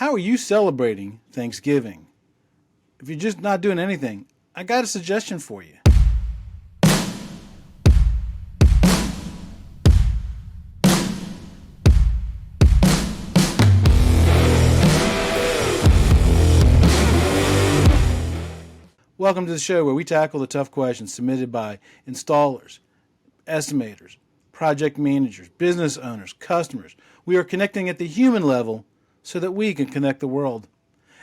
How are you celebrating Thanksgiving? If you're just not doing anything, I got a suggestion for you. Welcome to the show where we tackle the tough questions submitted by installers, estimators, project managers, business owners, customers. We are connecting at the human level so that we can connect the world.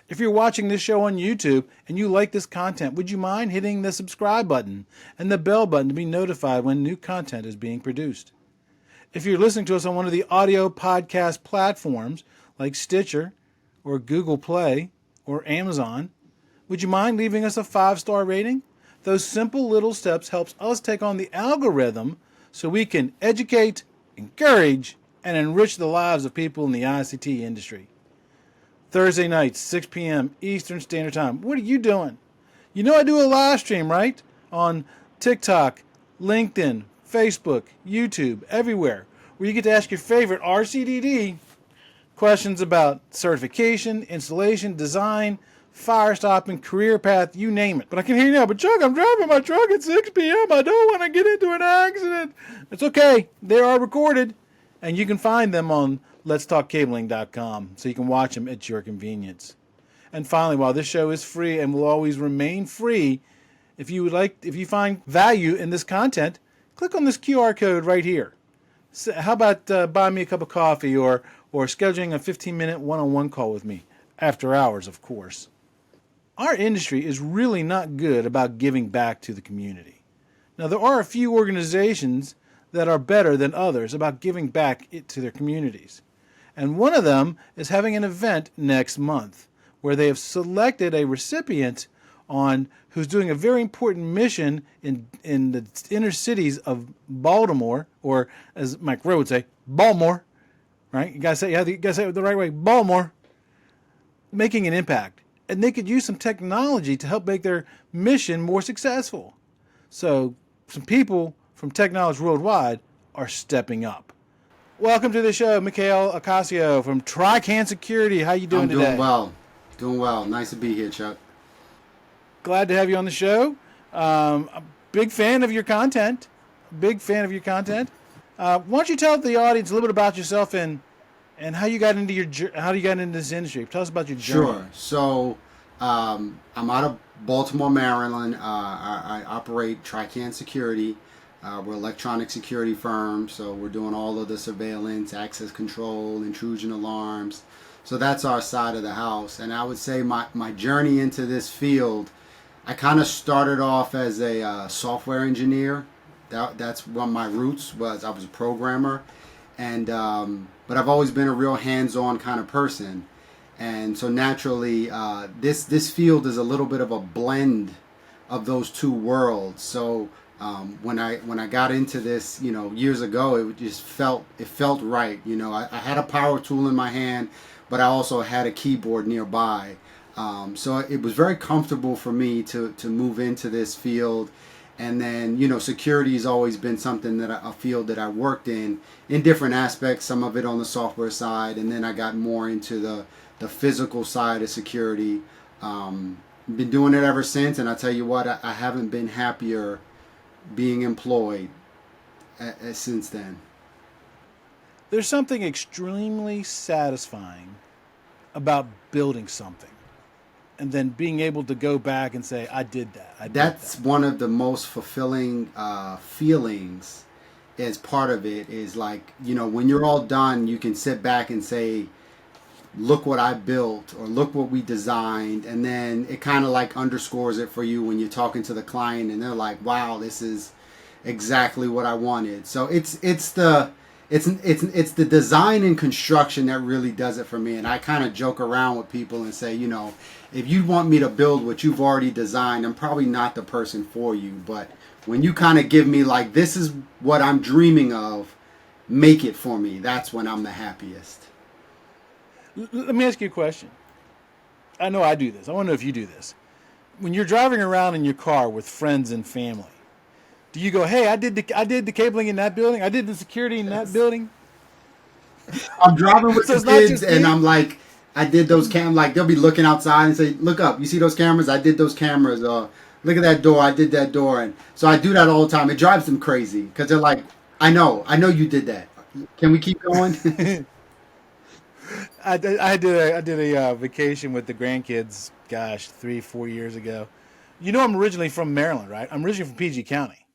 If you're watching this show on YouTube and you like this content, would you mind hitting the subscribe button and the bell button to be notified when new content is being produced? If you're listening to us on one of the audio podcast platforms like Stitcher or Google Play or Amazon, would you mind leaving us a 5-star rating? Those simple little steps helps us take on the algorithm so we can educate, encourage, and enrich the lives of people in the ICT industry. Thursday nights, 6 p.m. Eastern Standard Time. What are you doing? You know I do a live stream, right? On TikTok, LinkedIn, Facebook, YouTube, everywhere, where you get to ask your favorite RCDD questions about certification, installation, design, fire stopping, career path, you name it. But I can hear you now, but Chuck, I'm driving my truck at 6 p.m. I don't want to get into an accident. It's okay. They are recorded, and you can find them on letstalkcabling.com, so you can watch them at your convenience. And finally, while this show is free and will always remain free, if you find value in this content, click on this QR code right here. So how about buying me a cup of coffee or scheduling a 15-minute one-on-one call with me, after hours, of course. Our industry is really not good about giving back to the community. Now, there are a few organizations that are better than others about giving back to their communities. And one of them is having an event next month where they have selected a recipient who's doing a very important mission in the inner cities of Baltimore, or as Mike Rowe would say, Baltimore, right? You gotta say it the right way, Baltimore, making an impact. And they could use some technology to help make their mission more successful. So some people from Teknowledge Worldwide are stepping up. Welcome to the show, Mikail Ocasio from Trican Secutiy. How you doing today? Doing well. Nice to be here, Chuck. Glad to have you on the show. A big fan of your content. Why don't you tell the audience a little bit about yourself and how you got into this industry? Tell us about your journey. Sure. So I'm out of Baltimore, Maryland. I operate Trican Secutiy. We're an electronic security firm, so we're doing all of the surveillance, access control, intrusion alarms. So that's our side of the house. And I would say my journey into this field, I kind of started off as a software engineer. That's what my roots was. I was a programmer, and but I've always been a real hands-on kind of person. And so naturally, this field is a little bit of a blend of those two worlds. So when I got into this, years ago, it felt right. I had a power tool in my hand, but I also had a keyboard nearby. So it was very comfortable for me to move into this field. And then, security has always been something a field that I worked in different aspects, some of it on the software side. And then I got more into the physical side of security. Been doing it ever since. And I tell you what, I haven't been happier being employed since then. There's something extremely satisfying about building something and then being able to go back and say, I did that. That's one of the most fulfilling feelings as part of it is like, when you're all done, you can sit back and say, look what I built or look what we designed. And then it kind of like underscores it for you when you're talking to the client and they're like, wow, this is exactly what I wanted. So it's the design and construction that really does it for me. And I kind of joke around with people and say, if you want me to build what you've already designed, I'm probably not the person for you. But when you kind of give me like, this is what I'm dreaming of, make it for me. That's when I'm the happiest. Let me ask you a question. I know I do this. I want to know if you do this. When you're driving around in your car with friends and family, do you go, hey, I did the cabling in that building. I did the security in that building. I'm driving with the kids and I'm like, I did those like they'll be looking outside and say, "Look up, you see those cameras? I did those cameras." Look at that door, I did that door, and so I do that all the time. It drives them crazy because they're like, I know you did that. Can we keep going?" I did a vacation with the grandkids. Gosh, 3 4 years ago. You know, I'm originally from Maryland, right? I'm originally from PG County.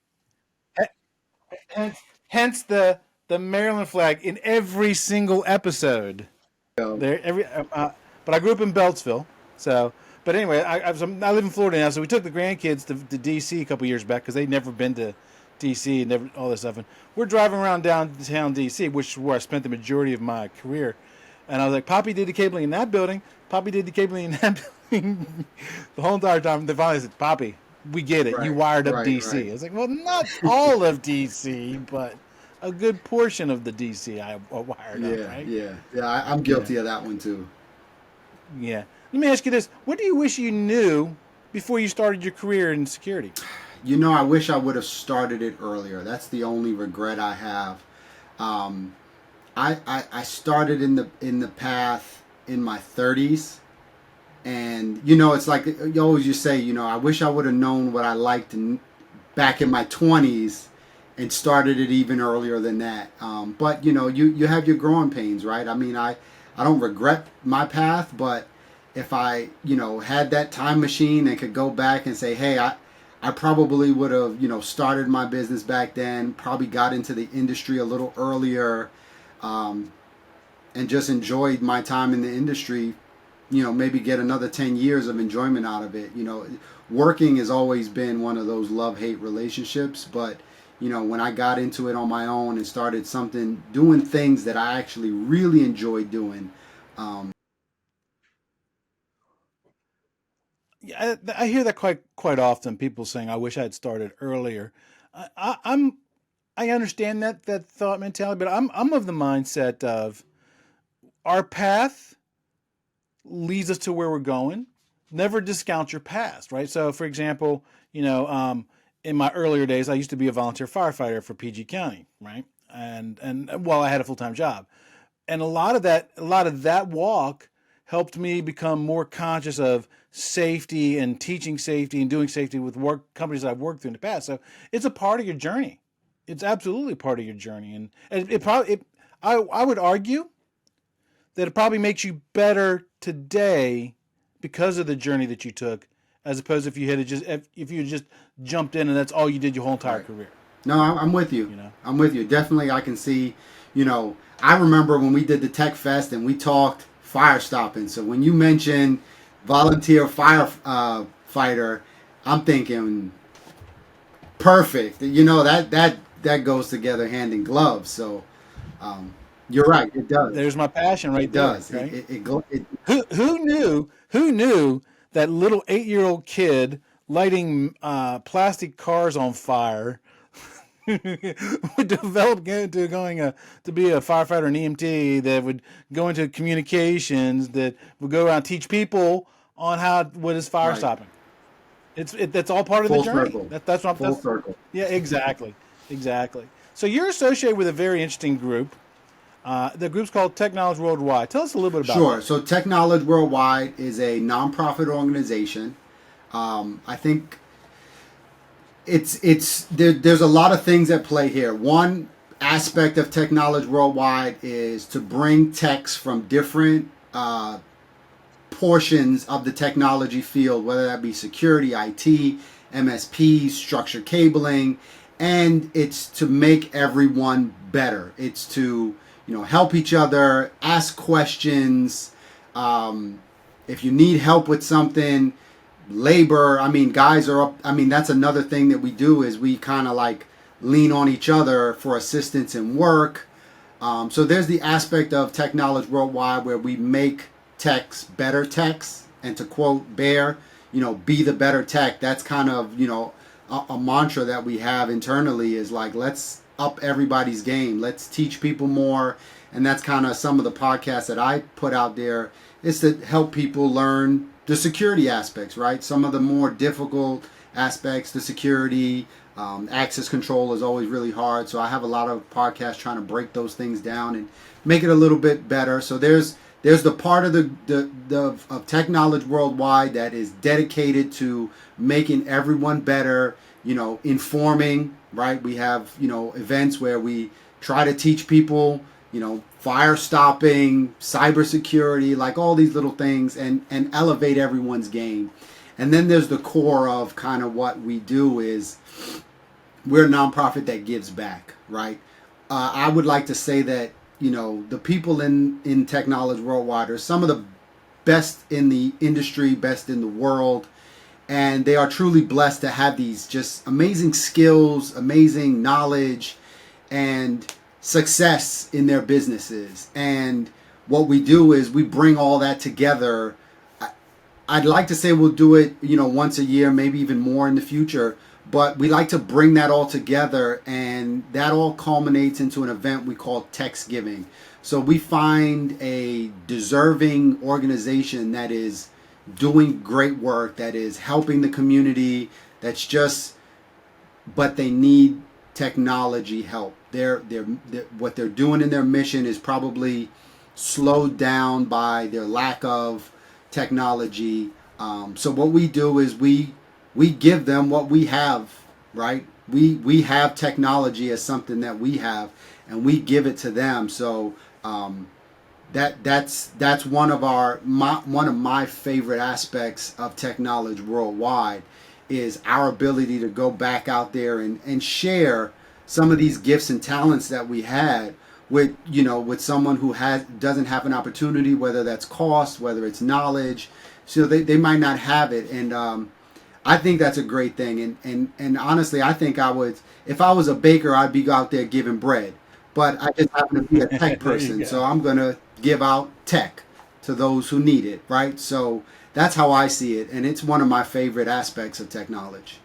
Hence the Maryland flag in every single episode. So, There, but I grew up in Beltsville. So, but anyway, I live in Florida now. So we took the grandkids to DC a couple years back because they'd never been to DC and never all this stuff. And we're driving around downtown DC, which is where I spent the majority of my career. And I was like, Poppy did the cabling in that building. Poppy did the cabling in that building. The whole entire time, they finally said, Poppy, we get it. You right, wired up right, DC. right. I was like, well, not all of DC, but a good portion of the DC I wired up, Yeah, right? yeah, yeah. I'm Yeah. guilty of that one too. Yeah. Let me ask you this. What do you wish you knew before you started your career in security? You know, I wish I would have started it earlier. That's the only regret I have. Um, I started in the path in my 30s, and you know, it's like you always just say, you know, I wish I would have known what I liked back in my 20s and started it even earlier than that. But you know, you have your growing pains, right? I mean, I don't regret my path, but if I, you know, had that time machine and could go back and say, hey, I probably would have, you know, started my business back then, probably got into the industry a little earlier, um, and just enjoyed my time in the industry, you know, maybe get another 10 years of enjoyment out of it. You know, working has always been one of those love-hate relationships, but you know, when I got into it on my own and started doing things that I actually really enjoyed doing. um, Yeah, I hear that quite often. People saying, "I wish I had started earlier." I'm I understand that thought mentality, but I'm of the mindset of our path leads us to where we're going. Never discount your past, right? So, for example, in my earlier days, I used to be a volunteer firefighter for PG County, right? And while I had a full time job, and a lot of that walk helped me become more conscious of safety and teaching safety and doing safety with work companies that I've worked through in the past. So it's a part of your journey. It's absolutely part of your journey, and it probably I would argue that it probably makes you better today because of the journey that you took, as opposed if you had just if you had just jumped in and that's all you did your whole entire right. career. No, I'm with you. You know. I'm with you. Definitely, I can see. You know, I remember when we did the Tech Fest and we talked fire stopping. So when you mentioned volunteer firefighter, I'm thinking perfect. You know, that goes together hand in glove. So um, you're right. It does. There's my passion right It there, does. right? It Who knew that little 8-year-old kid lighting plastic cars on fire would develop into going to be a firefighter and EMT that would go into communications that would go around and teach people on what is fire right. stopping. That's all part of the Full journey. circle. Full That's circle. yeah, exactly. So you're associated with a very interesting group. The group's called Teknowledge Worldwide. Tell us a little bit about Sure. that. So Teknowledge Worldwide is a nonprofit organization. I think there's a lot of things at play here. One aspect of Teknowledge Worldwide is to bring techs from different portions of the technology field, whether that be security, IT, MSPs, structured cabling, and it's to make everyone better. It's to, you know, help each other, ask questions. Um, if you need help with something, labor, I mean, guys are up. I mean, that's another thing that we do is we kind of like lean on each other for assistance in work. So there's the aspect of Teknowledge Worldwide where we make techs better techs, and to quote Bear, you know, be the better tech. That's kind of, you know, a mantra that we have internally is like, let's up everybody's game. Let's teach people more. And that's kind of some of the podcasts that I put out there is to help people learn the security aspects, right? Some of the more difficult aspects, the security, access control is always really hard. So I have a lot of podcasts trying to break those things down and make it a little bit better. So there's there's the part of of Teknowledge Worldwide that is dedicated to making everyone better, informing, right? We have, events where we try to teach people, fire stopping, cybersecurity, like all these little things, and elevate everyone's game. And then there's the core of kind of what we do is we're a nonprofit that gives back, right? I would like to say that, the people in Teknowledge Worldwide are some of the best in the industry, best in the world. And they are truly blessed to have these just amazing skills, amazing knowledge, and success in their businesses. And what we do is we bring all that together. I'd like to say we'll do it, once a year, maybe even more in the future. But we like to bring that all together, and that all culminates into an event we call Teksgiving. So we find a deserving organization that is doing great work, that is helping the community, but they need technology help. What they're doing in their mission is probably slowed down by their lack of technology. So what we do is we give them what we have, right? We have technology as something that we have, and we give it to them. So that's one of my favorite aspects of Teknowledge Worldwide is our ability to go back out there and share some of these gifts and talents that we had with someone who doesn't have an opportunity, whether that's cost, whether it's knowledge. So they might not have it, and I think that's a great thing. And honestly, I think if I was a baker, I'd be out there giving bread. But I just happen to be a tech person, so I'm going to give out tech to those who need it, right? So that's how I see it, and it's one of my favorite aspects of Teknowledge.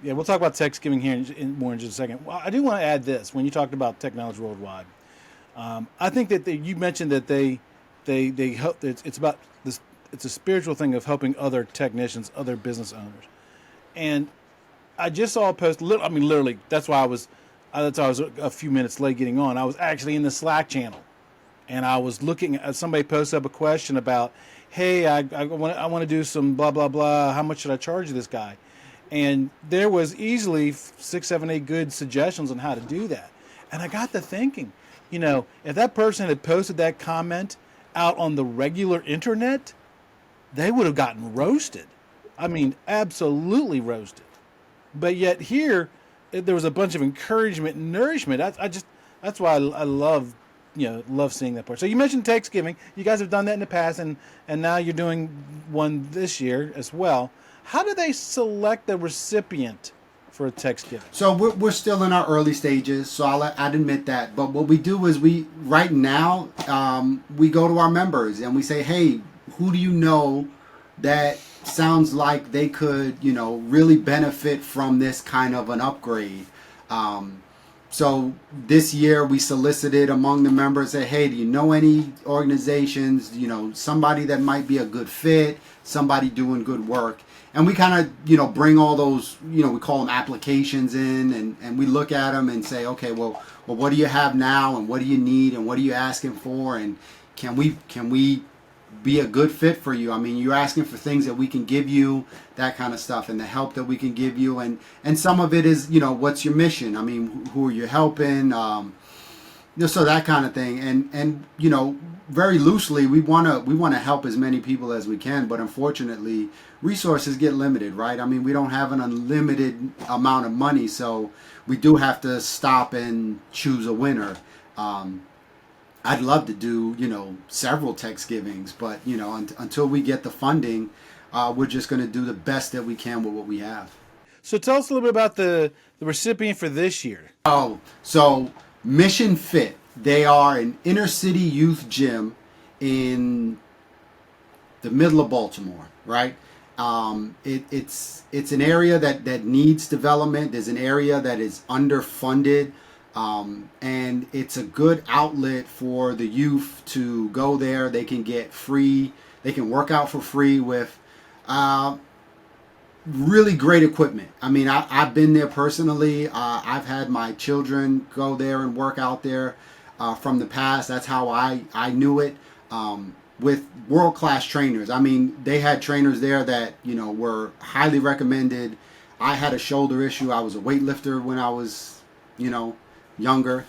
Yeah, we'll talk about Teksgiving here more in just a second. Well, I do want to add this. When you talked about Teknowledge Worldwide, I think that you mentioned that they help. It's about this. It's a spiritual thing of helping other technicians, other business owners. And I just saw a post. I mean, literally, that's why I was a few minutes late getting on. I was actually in the Slack channel, and I was looking at somebody posted up a question about, hey, I want to do some blah blah blah. How much should I charge this guy? And there was easily 6, 7, 8 good suggestions on how to do that. And I got to thinking, if that person had posted that comment out on the regular internet, they would have gotten roasted. I mean, absolutely roasted. But yet here, there was a bunch of encouragement and nourishment. That's why I love seeing that part. So you mentioned Teksgiving. You guys have done that in the past, and now you're doing one this year as well. How do they select the recipient for a Teksgiving? So we're still in our early stages, so I'd admit that. But what we do is right now we go to our members and we say, hey, who do you know that sounds like they could, really benefit from this kind of an upgrade? So this year we solicited among the members, say, hey, do you know any organizations, somebody that might be a good fit, somebody doing good work? And we kind of, bring all those, we call them applications in, and we look at them and say, okay, well, what do you have now, and what do you need, and what are you asking for, and can we be a good fit for you? I mean, you're asking for things that we can give you, that kind of stuff, and the help that we can give you, and some of it is, what's your mission? I mean, who are you helping? So that kind of thing, and very loosely, we want to help as many people as we can, but unfortunately, resources get limited, right? I mean, we don't have an unlimited amount of money, so we do have to stop and choose a winner. I'd love to do, several Teksgivings, but, until we get the funding, we're just going to do the best that we can with what we have. So tell us a little bit about the recipient for this year. Oh, so Mission Fit. They are an inner city youth gym in the middle of Baltimore, right? It's an area that needs development. There's an area that is underfunded. And it's a good outlet for the youth to go there. They can work out for free with really great equipment. I mean, I've been there personally. I've had my children go there and work out there from the past. That's how I knew it. with world-class trainers. I mean, they had trainers there that, were highly recommended. I had a shoulder issue. I was a weightlifter when I was, younger.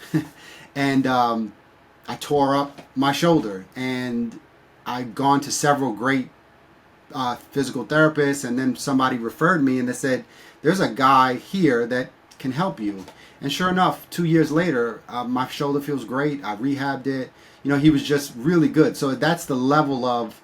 And I tore up my shoulder. And I'd gone to several great physical therapists. And then somebody referred me and they said, there's a guy here that can help you. And sure enough, 2 years later, my shoulder feels great. I rehabbed it. He was just really good. So that's the level of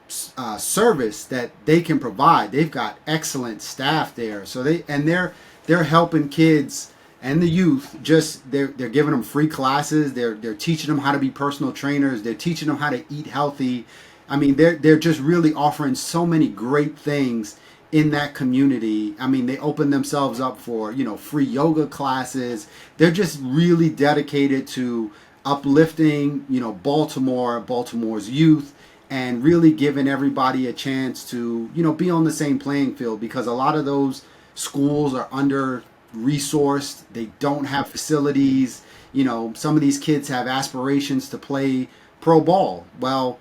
service that they can provide. They've got excellent staff there. So they're helping kids and the youth. Just they're giving them free classes. They're teaching them how to be personal trainers. They're teaching them how to eat healthy. I mean, they're just really offering so many great things in that community. I mean, they open themselves up for, free yoga classes. They're just really dedicated to uplifting, Baltimore's youth, and really giving everybody a chance to, be on the same playing field, because a lot of those schools are under resourced. They don't have facilities. Some of these kids have aspirations to play pro ball. Well,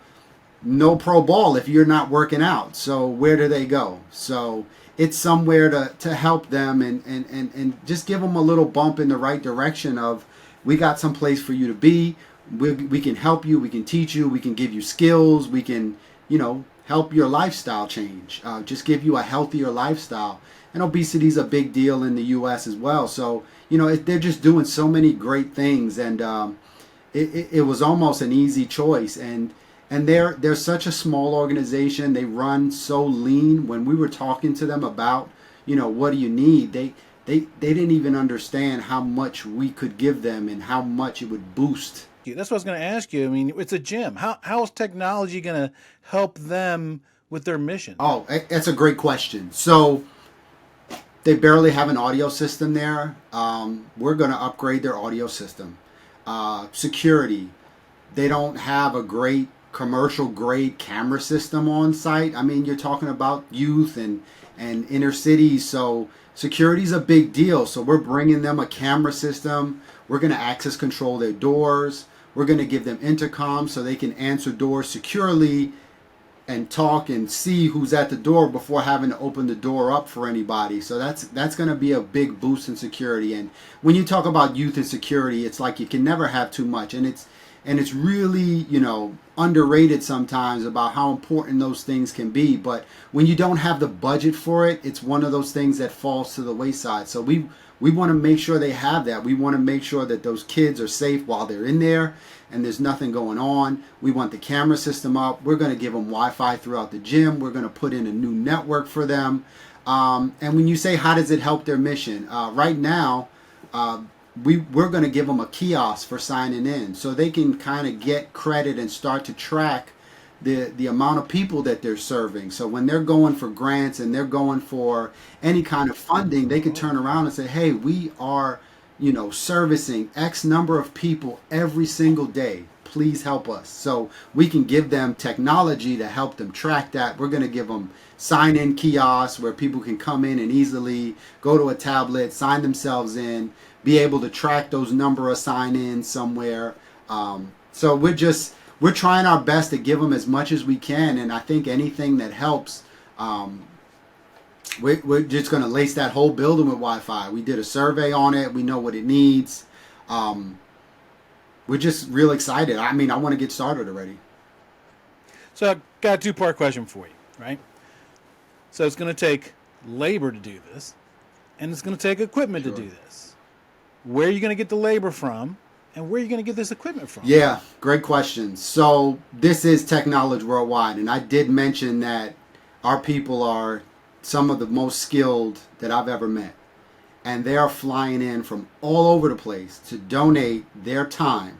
no pro ball if you're not working out. So where do they go? So it's somewhere to help them and just give them a little bump in the right direction of, we got some place for you to be. We can help you. We can teach you. We can give you skills. We can, help your lifestyle change. Just give you a healthier lifestyle. And obesity is a big deal in the U.S. as well. So, they're just doing so many great things. And it was almost an easy choice. And they're such a small organization. They run so lean. When we were talking to them about, what do you need? They didn't even understand how much we could give them and how much it would boost. That's what I was going to ask you. I mean, it's a gym. How is technology going to help them with their mission? Oh, that's a great question. So they barely have an audio system there. We're going to upgrade their audio system. Security. They don't have a great commercial grade camera system on site. I mean, you're talking about youth and inner cities. So security is a big deal. So we're bringing them a camera system. We're going to access control their doors. We're going to give them intercom so they can answer doors securely and talk and see who's at the door before having to open the door up for anybody. So that's going to be a big boost in security. And when you talk about youth and security, it's like you can never have too much. And it's really, underrated sometimes about how important those things can be. But when you don't have the budget for it, it's one of those things that falls to the wayside. So we want to make sure they have that. We want to make sure that those kids are safe while they're in there and there's nothing going on. We want the camera system up. We're going to give them Wi-Fi throughout the gym. We're going to put in a new network for them. And when you say, how does it help their mission? Right now, we're going to give them a kiosk for signing in so they can kind of get credit and start to track the amount of people that they're serving. So when they're going for grants and they're going for any kind of funding, they can turn around and say, hey, we are, servicing X number of people every single day. Please help us. So we can give them technology to help them track that. We're going to give them sign-in kiosks where people can come in and easily go to a tablet, sign themselves in, be able to track those number of sign-ins somewhere. So we're trying our best to give them as much as we can. And I think anything that helps, we're just going to lace that whole building with Wi-Fi. We did a survey on it. We know what it needs. We're just real excited. I mean, I want to get started already. So I've got a two-part question for you, right? So it's going to take labor to do this, and it's going to take equipment to do this. Where are you going to get the labor from, and where are you going to get this equipment from? Yeah, great question. So this is Teknowledge Worldwide, and I did mention that our people are some of the most skilled that I've ever met. And they are flying in from all over the place to donate their time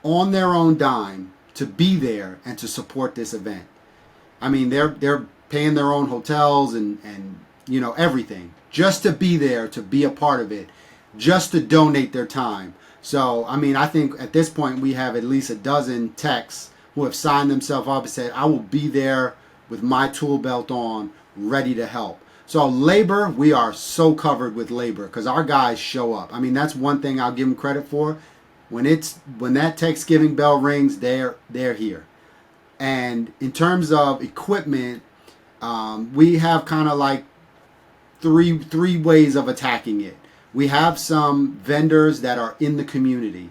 on their own dime to be there and to support this event. I mean, they're paying their own hotels and everything just to be there, to be a part of it, just to donate their time. So, I mean, I think at this point we have at least a dozen techs who have signed themselves up and said, I will be there with my tool belt on, ready to help. So labor, we are so covered with labor because our guys show up. I mean, that's one thing I'll give them credit for. When that Teksgiving bell rings, they're here. And in terms of equipment, we have kind of like three ways of attacking it. We have some vendors that are in the community,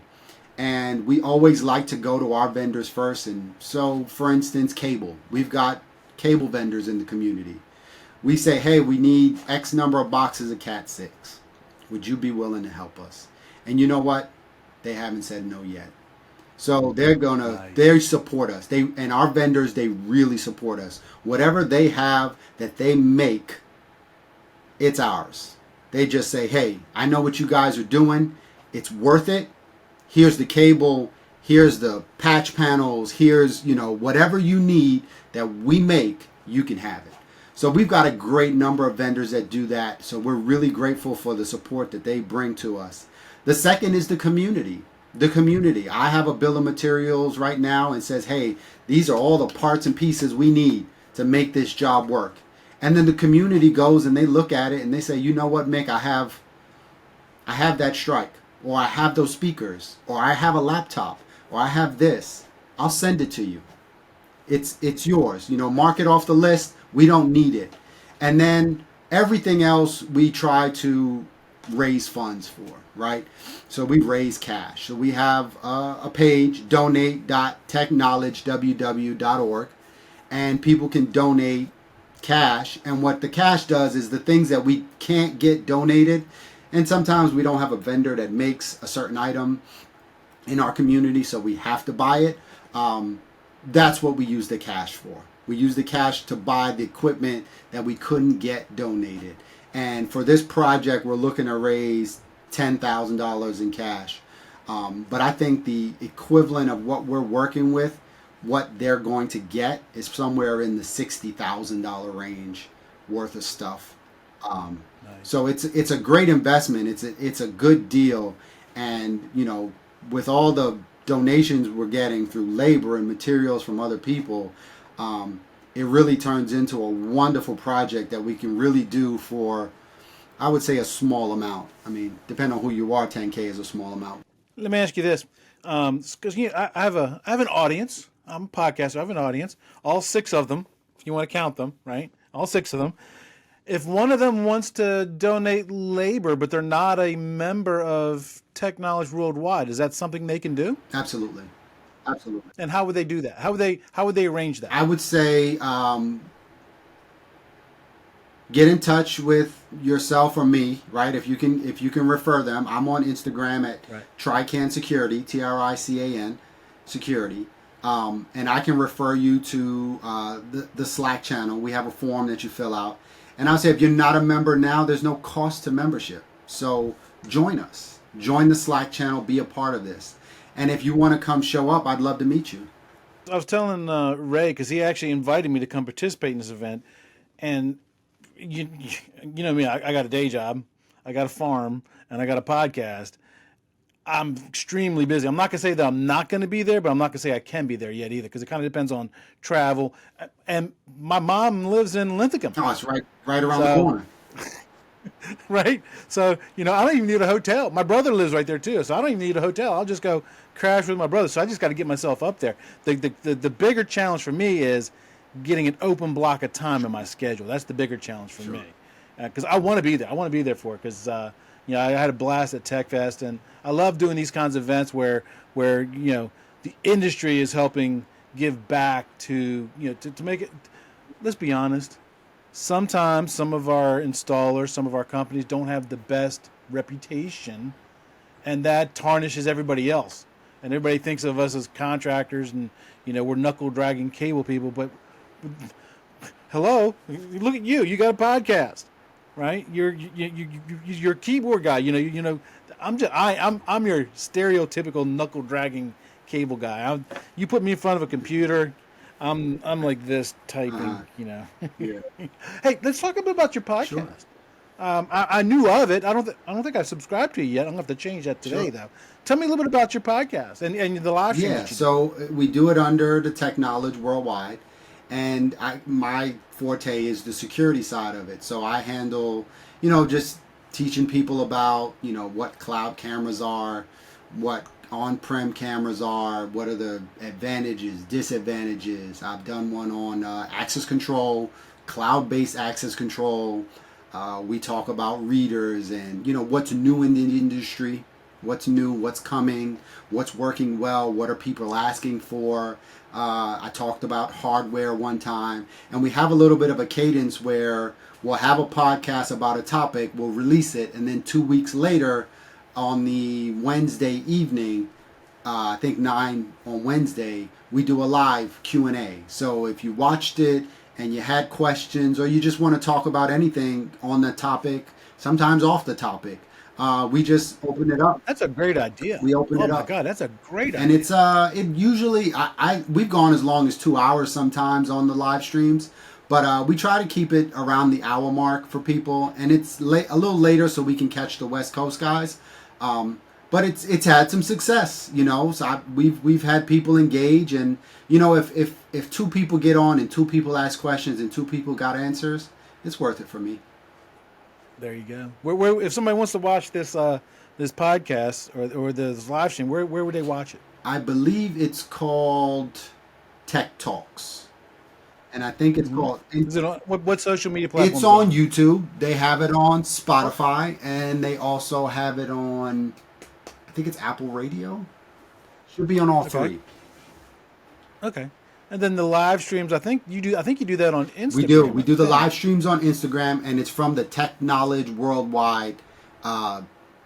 and we always like to go to our vendors first. And so, for instance, cable. We've got cable vendors in the community. We say, hey, we need X number of boxes of Cat 6. Would you be willing to help us? And you know what? They haven't said no yet. So they support us. And our vendors, they really support us. Whatever they have that they make, it's ours. They just say, hey, I know what you guys are doing. It's worth it. Here's the cable. Here's the patch panels. Here's, whatever you need that we make, you can have it. So we've got a great number of vendors that do that. So we're really grateful for the support that they bring to us. The second is the community. The community. I have a bill of materials right now and says, hey, these are all the parts and pieces we need to make this job work. And then the community goes and they look at it and they say, you know what, Mick, I have that strike, or I have those speakers, or I have a laptop, or I have this. I'll send it to you. It's yours. Mark it off the list. We don't need it. And then everything else we try to raise funds for, right? So we raise cash. So we have a page, donate.teknowledge.org, and people can donate cash. And what the cash does is the things that we can't get donated, and sometimes we don't have a vendor that makes a certain item in our community, so we have to buy it. That's what we use the cash for. We use the cash to buy the equipment that we couldn't get donated. And for this project, we're looking to raise $10,000 in cash. But I think the equivalent of what we're working with, what they're going to get, is somewhere in the $60,000 range worth of stuff. Nice. So it's a great investment. It's a good deal. And, with all the donations we're getting through labor and materials from other people, it really turns into a wonderful project that we can really do for, I would say, a small amount. I mean, depending on who you are, 10K is a small amount. Let me ask you this, because I have an audience. I'm a podcaster. I have an audience. All 6 of them, if you want to count them, right? All 6 of them. If one of them wants to donate labor, but they're not a member of Teknowledge Worldwide, is that something they can do? Absolutely. Absolutely. And how would they do that? How would they arrange that? I would say get in touch with yourself or me, right? If you can refer them. I'm on Instagram at Trican Secutiy, Trican Security, and I can refer you to the Slack channel. We have a form that you fill out, and I'll say if you're not a member now, there's no cost to membership. So join us, join the Slack channel, be a part of this. And if you want to come show up, I'd love to meet you. I was telling Ray, because he actually invited me to come participate in this event. And you know me, I got a day job, I got a farm, and I got a podcast. I'm extremely busy. I'm not going to say that I'm not going to be there, but I'm not going to say I can be there yet either, because it kind of depends on travel. And my mom lives in Linthicum. Oh, it's right around the corner. Right? So, I don't even need a hotel. My brother lives right there too, so I don't even need a hotel. I'll just go crash with my brother. So I just got to get myself up there. The bigger challenge for me is getting an open block of time in my schedule. That's the bigger challenge for me. Because I want to be there. I want to be there for it because, I had a blast at TechFest, and I love doing these kinds of events where the industry is helping give back to make it. Let's be honest. Sometimes some of our installers, some of our companies don't have the best reputation, and that tarnishes everybody else. And everybody thinks of us as contractors, and we're knuckle dragging cable people. But hello, look at you. You got a podcast, right? You're a keyboard guy. I'm your stereotypical knuckle dragging cable guy. You put me in front of a computer, I'm like this typing, Yeah. Hey, let's talk a bit about your podcast. Sure. I knew of it. I don't think I've subscribed to it yet. I'm gonna have to change that today, though. Tell me a little bit about your podcast and the live stream. Yeah. So we do it under the Teknowledge Worldwide, and my forte is the security side of it. So I handle, just teaching people about, what cloud cameras are, what on-prem cameras are, what are the advantages, disadvantages. I've done one on access control, cloud-based access control. We talk about readers and, what's new in the industry, what's new, what's coming, what's working well, what are people asking for. I talked about hardware one time, and we have a little bit of a cadence where we'll have a podcast about a topic, we'll release it, and then 2 weeks later, on the Wednesday evening, I think 9 on Wednesday, we do a live Q&A. So if you watched it and you had questions, or you just want to talk about anything on the topic, sometimes off the topic, we just open it up. That's a great idea. We open it up. Oh my God, that's a great And idea. it's it usually we've gone as long as 2 hours sometimes on the live streams, but we try to keep it around the hour mark for people, and it's a little later so we can catch the West Coast guys. But it's had some success, So we've had people engage, and if 2 people get on and 2 people ask questions and 2 people got answers, it's worth it for me. There you go. Where if somebody wants to watch this this podcast or this live stream, where would they watch it? I believe it's called Tech Talks, and I think it's called. Is it on what social media platform? It's on YouTube. They have it on Spotify, and they also have it on, I think it's Apple Radio. Should be on all 3. Okay. And then the live streams, I think you do that on Instagram. We do. We do the live streams on Instagram, and it's from the Teknowledge Worldwide,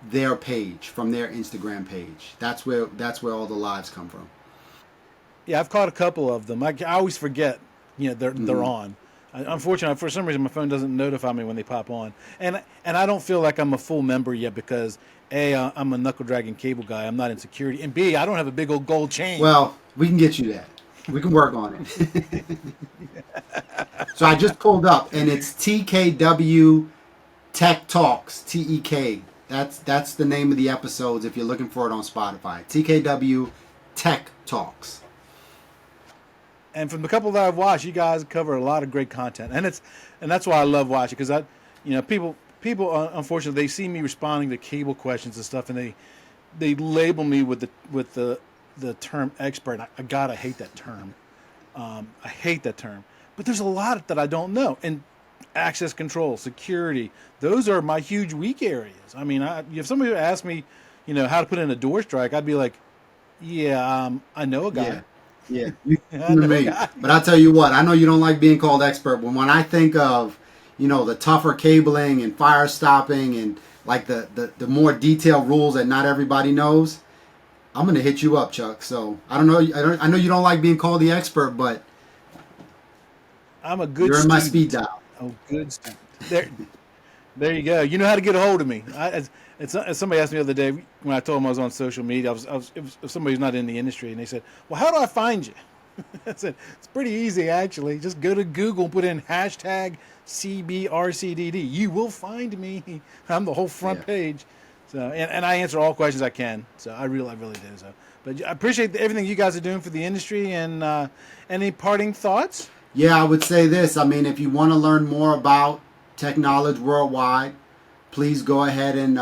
their page, from their Instagram page. That's where all the lives come from. Yeah, I've caught a couple of them. I always forget, they're on. Unfortunately, for some reason, my phone doesn't notify me when they pop on, and I don't feel like I'm a full member yet because A, I'm a knuckle dragging cable guy. I'm not in security, and B, I don't have a big old gold chain. Well, we can get you that. We can work on it. So I just pulled up, and it's TKW Tech Talks, TEK. That's the name of the episodes if you're looking for it on Spotify. TKW Tech Talks. And from the couple that I've watched, you guys cover a lot of great content, and that's why I love watching, because people unfortunately they see me responding to cable questions and stuff, and they label me with the term expert. I hate that term. I hate that term. But there's a lot that I don't know, and access control, security, those are my huge weak areas. I mean, if somebody asked me, how to put in a door strike, I'd be like, yeah, I know a guy. Yeah, you me. But I'll tell you what, I know you don't like being called expert, but when I think of, the tougher cabling and fire stopping and like the more detailed rules that not everybody knows, I'm gonna hit you up, Chuck. So I don't know. I know you don't like being called the expert, but I'm a good. You're in my speed dial. Oh, good student. There you go. You know how to get a hold of me. Somebody asked me the other day when I told them I was on social media. If somebody's not in the industry, and they said, "Well, how do I find you?" I said, "It's pretty easy, actually. Just go to Google, put in hashtag cbrcdd. You will find me. I'm the whole front page." So, and I answer all questions I can. So I really do. So, but I appreciate everything you guys are doing for the industry. And any parting thoughts? Yeah, I would say this. I mean, if you want to learn more about Teknowledge Worldwide, please go ahead and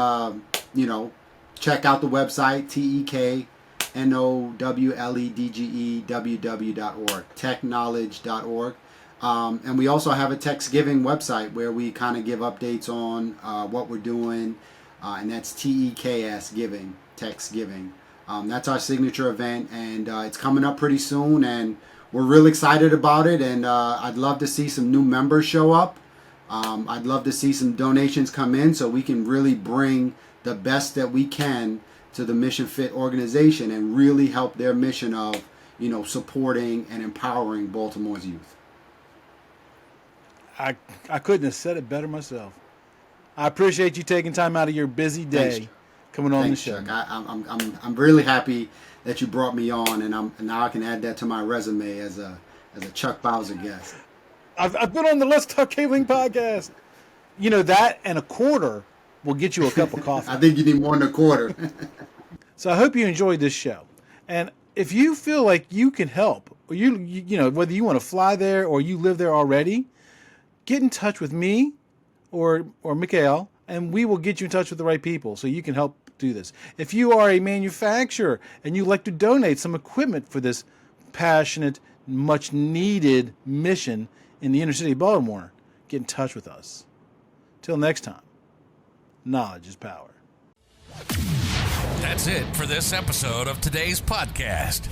check out the website teknowledgeww.org, teknowledge.org. And we also have a Teksgiving website where we kind of give updates on what we're doing. And that's TEKS Giving, Teksgiving. That's our signature event, and it's coming up pretty soon, and we're real excited about it, and I'd love to see some new members show up. I'd love to see some donations come in so we can really bring the best that we can to the Mission Fit organization and really help their mission of, supporting and empowering Baltimore's youth. I couldn't have said it better myself. I appreciate you taking time out of your busy day coming on the show. Chuck. I'm really happy that you brought me on, and now I can add that to my resume as a Chuck Bowser guest. I've been on the Let's Talk Cabling podcast. That and a quarter will get you a cup of coffee. I think you need more than a quarter. So I hope you enjoyed this show, and if you feel like you can help, or you whether you want to fly there or you live there already, get in touch with me or Mikail, and we will get you in touch with the right people so you can help do this. If you are a manufacturer and you'd like to donate some equipment for this passionate, much needed mission in the inner city of Baltimore, get in touch with us. Till next time, knowledge is power. That's it for this episode of today's podcast.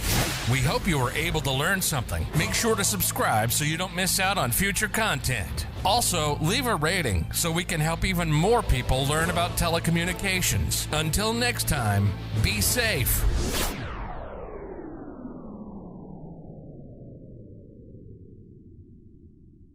We hope you were able to learn something. Make sure to subscribe so you don't miss out on future content. Also, leave a rating so we can help even more people learn about telecommunications. Until next time, be safe.